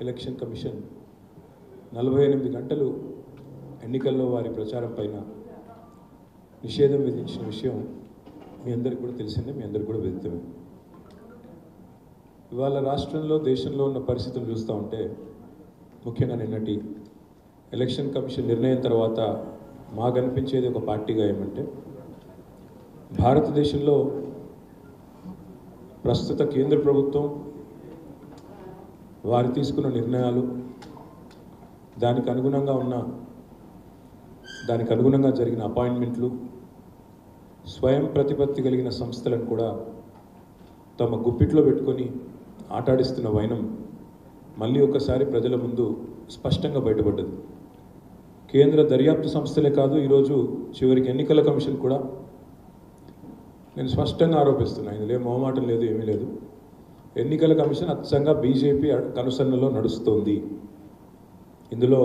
Election commission 48 గంటలు ఎన్నికల్లో వారి ప్రచారం పైన నిషేధం విధించిన విషయం మీ అందరికీ కూడా తెలిసిందే, మీ అందరికీ కూడా విదితమే. ఇవాళ రాష్ట్రంలో దేశంలో ఉన్న పరిస్థితులు చూస్తూ ఉంటే ముఖ్యంగా నిన్నటి ఎలక్షన్ కమిషన్ నిర్ణయం తర్వాత మాకు అనిపించేది ఒక పార్టీగా ఏమంటే భారతదేశంలో ప్రస్తుత కేంద్ర ప్రభుత్వం వారు తీసుకున్న నిర్ణయాలు దానికి అనుగుణంగా జరిగిన అపాయింట్మెంట్లు స్వయం ప్రతిపత్తి కలిగిన సంస్థలను కూడా తమ గుప్పిట్లో పెట్టుకొని ఆటాడిస్తున్న వైనం మళ్ళీ ఒకసారి ప్రజల ముందు స్పష్టంగా బయటపడ్డది. కేంద్ర దర్యాప్తు సంస్థలే కాదు, ఈరోజు చివరికి ఎన్నికల కమిషన్ కూడా నేను స్పష్టంగా ఆరోపిస్తున్నాను, ఇందులో మొహమాటం లేదు, ఏమీ లేదు. ఎన్నికల కమిషన్ అచ్చంగా బీజేపీ కనుసన్నలో నడుస్తోంది. ఇందులో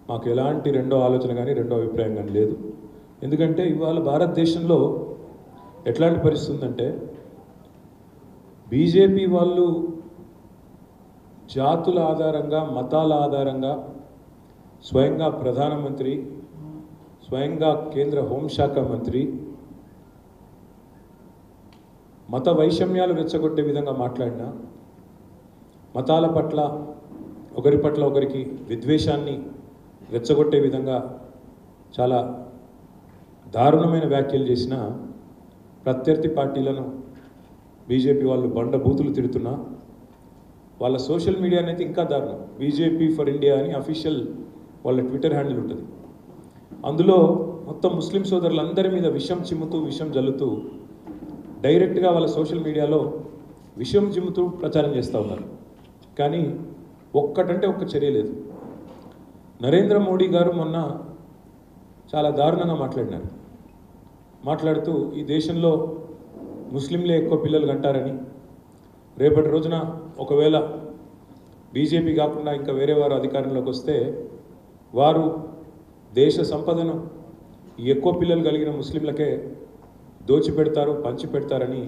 మాకు ఎలాంటి రెండో ఆలోచన కానీ రెండో అభిప్రాయం కానీ లేదు. ఎందుకంటే ఇవాళ భారతదేశంలో ఎట్లాంటి పరిస్థితి ఉందంటే బీజేపీ వాళ్ళు జాతుల ఆధారంగా మతాల ఆధారంగా స్వయంగా ప్రధానమంత్రి, స్వయంగా కేంద్ర హోంశాఖ మంత్రి మత వైషమ్యాలు రెచ్చగొట్టే విధంగా మాట్లాడినా, మతాల పట్ల ఒకరి పట్ల ఒకరికి విద్వేషాన్ని రెచ్చగొట్టే విధంగా చాలా దారుణమైన వ్యాఖ్యలు చేసిన ప్రత్యర్థి పార్టీలను బీజేపీ వాళ్ళు బండబూతులు తిడుతున్నా, వాళ్ళ సోషల్ మీడియా అనేది ఇంకా దారుణం. బీజేపీ ఫర్ ఇండియా అని అఫీషియల్ వాళ్ళ ట్విట్టర్ హ్యాండిల్ ఉంటుంది. అందులో మొత్తం ముస్లిం సోదరులందరి మీద విషం చిమ్ముతూ విషం జల్లుతూ డైరెక్ట్గా వాళ్ళ సోషల్ మీడియాలో విషం చిమ్ముతూ ప్రచారం చేస్తూ ఉన్నారు. కానీ ఒక్కటంటే ఒక్క చర్య లేదు. నరేంద్ర మోడీ గారు మొన్న చాలా దారుణంగా మాట్లాడుతూ ఈ దేశంలో ముస్లింలే ఎక్కువ పిల్లలు కంటారని, రేపటి రోజున ఒకవేళ బీజేపీ కాకుండా ఇంకా వేరే వారు అధికారంలోకి వస్తే వారు దేశ సంపదను ఎక్కువ పిల్లలు కలిగిన ముస్లింలకే దోచిపెడతారు, పంచిపెడతారని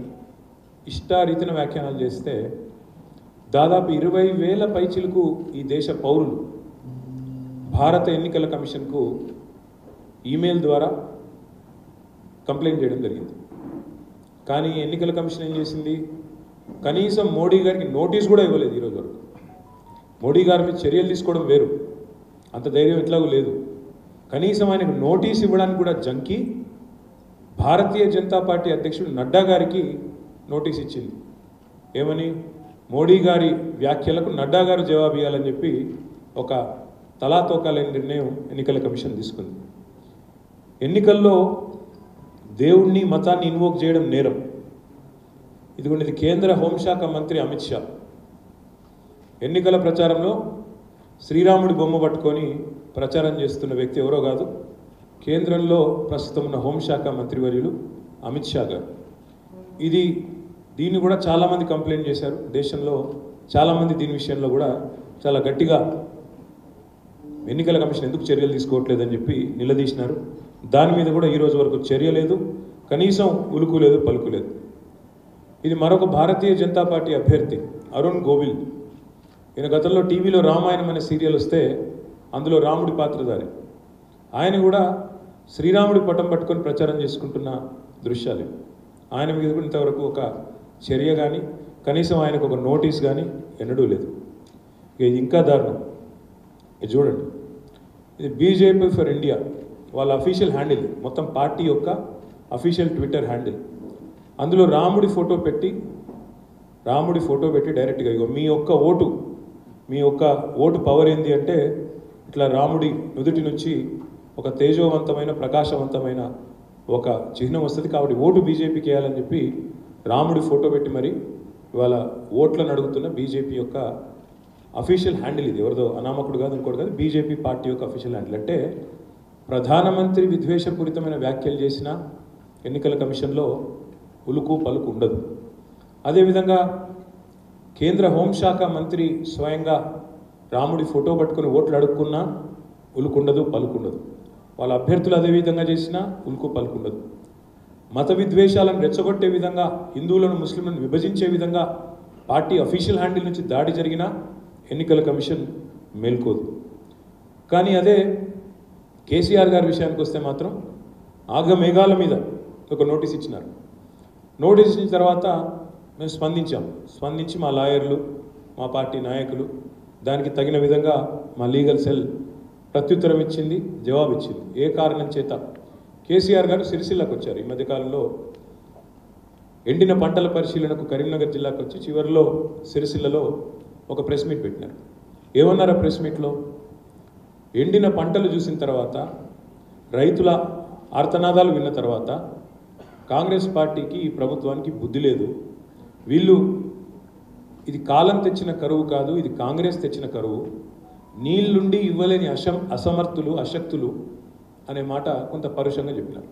ఇష్టారీతిన వ్యాఖ్యానాలు చేస్తే దాదాపు 20,000 పైచిలకు ఈ దేశ పౌరులు భారత ఎన్నికల కమిషన్కు ఈమెయిల్ ద్వారా కంప్లైంట్ చేయడం జరిగింది. కానీ ఎన్నికల కమిషన్ ఏం చేసింది? కనీసం మోడీ గారికి నోటీస్ కూడా ఇవ్వలేదు. ఈరోజు వరకు మోడీ గారి మీద చర్యలు తీసుకోవడం వేరు, అంత ధైర్యం ఎట్లాగూ లేదు. కనీసం ఆయనకు నోటీస్ ఇవ్వడానికి కూడా జంకి భారతీయ జనతా పార్టీ అధ్యక్షుడు నడ్డా గారికి నోటీస్ ఇచ్చింది. ఏమని? మోడీ గారి వ్యాఖ్యలకు నడ్డా గారు జవాబు ఇవ్వాలని చెప్పి ఒక తలాతోకాలేని నిర్ణయం ఎన్నికల కమిషన్ తీసుకుంది. ఎన్నికల్లో దేవుణ్ణి మతాన్ని ఇన్వోక్ చేయడం నేరం. ఇది కేంద్ర హోంశాఖ మంత్రి అమిత్ షా ఎన్నికల ప్రచారంలో శ్రీరాముడి బొమ్మ పట్టుకొని ప్రచారం చేస్తున్న వ్యక్తి ఎవరో కాదు, కేంద్రంలో ప్రస్తుతం ఉన్న హోంశాఖ మంత్రివర్యులు అమిత్ షా గారు. దీన్ని కూడా చాలామంది కంప్లైంట్ చేశారు. దేశంలో చాలామంది దీని విషయంలో కూడా చాలా గట్టిగా ఎన్నికల కమిషన్ ఎందుకు చర్యలు తీసుకోవట్లేదని చెప్పి నిలదీసినారు. దాని మీద కూడా ఈరోజు వరకు చర్య లేదు, కనీసం ఉలుకు లేదు, పలుకు లేదు. ఇది మరొక భారతీయ జనతా పార్టీ అభ్యర్థి అరుణ్ గోవిల్. ఈయన గతంలో టీవీలో రామాయణం అనే సీరియల్ వస్తే అందులో రాముడి పాత్రధారి. ఆయన కూడా శ్రీరాముడి పటం పట్టుకొని ప్రచారం చేసుకుంటున్న దృశ్యాలు. ఆయన మీద కూడా ఇంతవరకు ఒక చర్య కానీ కనీసం ఆయనకు ఒక నోటీస్ కానీ ఎన్నడూ లేదు. ఇది ఇంకా దారుణం. ఇది చూడండి, ఇది బీజేపీ ఫర్ ఇండియా వాళ్ళ అఫీషియల్ హ్యాండిల్, మొత్తం పార్టీ యొక్క అఫీషియల్ ట్విట్టర్ హ్యాండిల్. అందులో రాముడి ఫోటో పెట్టి డైరెక్ట్గా ఇగో మీ యొక్క ఓటు పవర్ ఏంది అంటే ఇట్లా రాముడి నుదుటి నుంచి ఒక తేజోవంతమైన ప్రకాశవంతమైన ఒక చిహ్నం వస్తుంది, కాబట్టి ఓటు బీజేపీకి వేయాలని చెప్పి రాముడి ఫోటో పెట్టి మరి ఇవాళ ఓట్లను అడుగుతున్న బీజేపీ యొక్క అఫీషియల్ హ్యాండిల్. ఇది ఎవరిదో అనామకుడు కాదు, ఇంకోటి కాదు, బీజేపీ పార్టీ యొక్క అఫీషియల్ హ్యాండిల్. అంటే ప్రధానమంత్రి విద్వేషపూరితమైన వ్యాఖ్యలు చేసిన ఎన్నికల కమిషన్లో ఉలుకు పలుకు ఉండదు. అదేవిధంగా కేంద్ర హోంశాఖ మంత్రి స్వయంగా రాముడి ఫోటో పట్టుకుని ఓట్లు అడుక్కున్నా ఉలుకుండదు, పలుకుండదు. వాళ్ళ అభ్యర్థులు అదేవిధంగా చేసినా ఉలుకు పలుకుండదు. మత విద్వేషాలను రెచ్చగొట్టే విధంగా, హిందువులను ముస్లింలను విభజించే విధంగా పార్టీ అఫీషియల్ హ్యాండిల్ నుంచి దాడి జరిగినా ఎన్నికల కమిషన్ మేల్కోదు. కానీ అదే కేసీఆర్ గారి విషయానికి వస్తే మాత్రం ఆగమేఘాల మీద ఒక నోటీస్ ఇచ్చినారు. నోటీస్ ఇచ్చిన తర్వాత మేము స్పందించి మా లాయర్లు, మా పార్టీ నాయకులు దానికి తగిన విధంగా మా లీగల్ సెల్ ప్రత్యుత్తరం ఇచ్చింది, జవాబు ఇచ్చింది. ఏ కారణం చేత కేసీఆర్ గారు సిరిసిల్లకు వచ్చారు. ఈ మధ్యకాలంలో ఎండిన పంటల పరిశీలనకు కరీంనగర్ జిల్లాకు వచ్చి చివరిలో సిరిసిల్లలో ఒక ప్రెస్ మీట్ పెట్టినారు. ఏమన్నారు ఆ ప్రెస్ మీట్లో? ఎండిన పంటలు చూసిన తర్వాత, రైతుల ఆర్తనాదాలు విన్న తర్వాత కాంగ్రెస్ పార్టీకి, ఈ ప్రభుత్వానికి బుద్ధి లేదు. వీళ్ళు ఇది కాలం తెచ్చిన కరువు కాదు, ఇది కాంగ్రెస్ తెచ్చిన కరువు. నీళ్ళుండి ఇవ్వలేని అసమర్థులు, అశక్తులు అనే మాట కొంత పరుషంగా చెప్పినారు.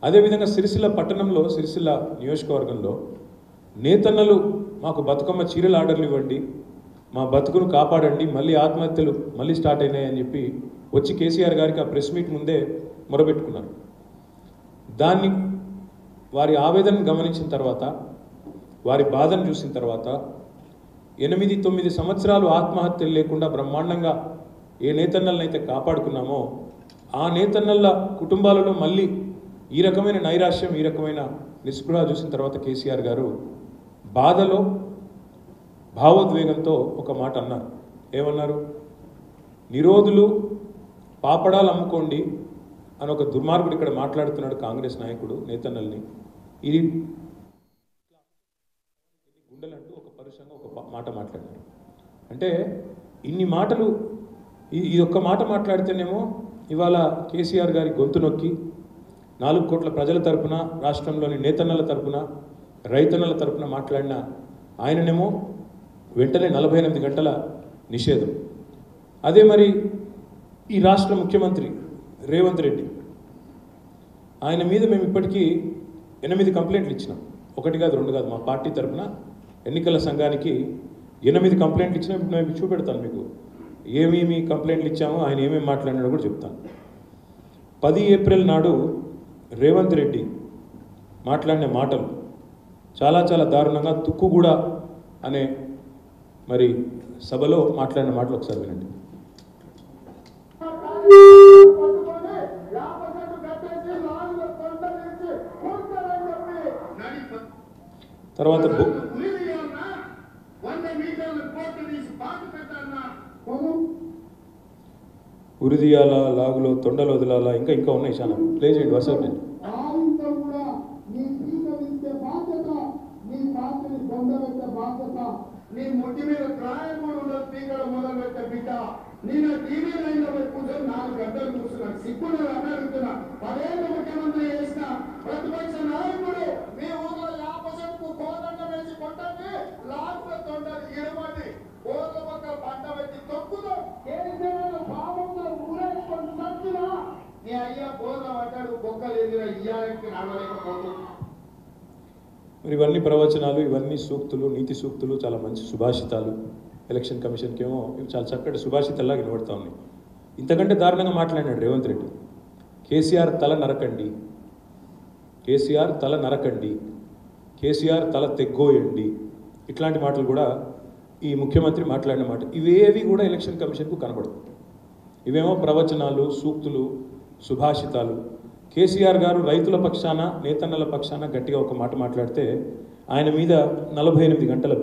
అదేవిధంగా సిరిసిల్ల పట్టణంలో, సిరిసిల్ల నియోజకవర్గంలో నేతన్నలు మాకు బతుకమ్మ చీరల ఆర్డర్లు ఇవ్వండి, మా బతుకును కాపాడండి, మళ్ళీ ఆత్మహత్యలు మళ్ళీ స్టార్ట్ అయినాయని చెప్పి వచ్చి కేసీఆర్ గారికి ఆ ప్రెస్ మీట్ ముందే మొరబెట్టుకున్నారు. దాన్ని వారి ఆవేదనను గమనించిన తర్వాత, వారి బాధను చూసిన తర్వాత 8-9 సంవత్సరాలు ఆత్మహత్యలు లేకుండా బ్రహ్మాండంగా ఏ నేతన్నలనైతే కాపాడుకున్నామో ఆ నేతన్నల కుటుంబాలలో మళ్ళీ ఈ రకమైన నైరాశ్యం, ఈ రకమైన నిస్పృహ చూసిన తర్వాత కేసీఆర్ గారు బాధలో, భావోద్వేగంతో ఒక మాట అన్నారు. ఏమన్నారు? నిరోధులు పాపడాలు అమ్ముకోండి అని ఒక దుర్మార్గుడు ఇక్కడ మాట్లాడుతున్నాడు, కాంగ్రెస్ నాయకుడు నేతన్నల్ని. ఇది గుండెలంటూ ఒక పరుషంగా ఒక మాట మాట్లాడినారు. అంటే ఇన్ని మాటలు, ఈ ఒక్క మాట మాట్లాడితేనేమో ఇవాళ కేసీఆర్ గారి గొంతు నొక్కి 4 కోట్ల ప్రజల తరపున, రాష్ట్రంలోని నేతన్నల తరపున, రైతన్నల తరపున మాట్లాడిన ఆయననేమో వెంటనే 48 గంటల నిషేధం. అదే మరి ఈ రాష్ట్ర ముఖ్యమంత్రి రేవంత్ రెడ్డి, ఆయన మీద మేము ఇప్పటికీ 8 కంప్లైంట్లు ఇచ్చినాం. 1 కాదు 2 కాదు, మా పార్టీ తరపున ఎన్నికల సంఘానికి 8 కంప్లైంట్లు ఇచ్చినా. ఇప్పుడు మేము చూపెడతాను మీకు ఏమేమి కంప్లైంట్లు ఇచ్చామో, ఆయన ఏమేమి మాట్లాడినాడో కూడా చెప్తాను. 10 ఏప్రిల్ నాడు రేవంత్ రెడ్డి మాట్లాడిన మాటలు చాలా చాలా దారుణంగా, తుక్కుగూడ అనే మరి సభలో మాట్లాడిన మాటలు ఒకసారి వినండి. తర్వాత ఉరిదియాల, లాగులో తొండలు వదిలాలా, ఇంకా ఇంకా ఉన్నాయి చాలా. ప్లే చేయండి, వర్షం చేయండి. నీ ముట్టి మీద ప్రాయముడు పీకడ మొదలు పెట్టే బిడ్డ, నేను టీవీ లైన్ లో కూర్చొని 4 గంటలు కూర్చున్నాను. సిగ్గులు అడుగుతున్నా. 10 ఏళ్ళు ముఖ్యమంత్రి చేసిన ప్రతిపక్ష నాయకుడు మీ ఊర్లో 50 కోదండ వేసి కొట్టండి, లాస్ట్ తొండలు ఇరమండి, ఊర్ల పక్కన పంట పెట్టి తొక్కుతో కేసీఆర్ పాపంతో ఊరేసుకొని సచ్చినా నీ అయ్యా బోర్ల పడ్డాడు, బొక్కలు ఎదిరా ఇయ్యాలకి నడవలేకపోతుంది. మరి ఇవన్నీ ప్రవచనాలు, ఇవన్నీ సూక్తులు, నీతి సూక్తులు, చాలా మంచి సుభాషితాలు. ఎలక్షన్ కమిషన్కి ఏమో ఇవి చాలా చక్కటి సుభాషితల్లాగా వినబడతా ఉన్నాయి. ఇంతకంటే దారుణంగా మాట్లాడినాడు రేవంత్ రెడ్డి. కేసీఆర్ తల నరకండి, కేసీఆర్ తల నరకండి, కేసీఆర్ తల తెగ్గోయండి, ఇట్లాంటి మాటలు కూడా ఈ ముఖ్యమంత్రి మాట్లాడిన మాట. ఇవేవి కూడా ఎలక్షన్ కమిషన్కు కనబడదు. ఇవేమో ప్రవచనాలు, సూక్తులు, సుభాషితాలు. కేసీఆర్ గారు రైతుల పక్షాన, నేతన్నల పక్షాన గట్టిగా ఒక మాట మాట్లాడితే ఆయన మీద 48 గంటల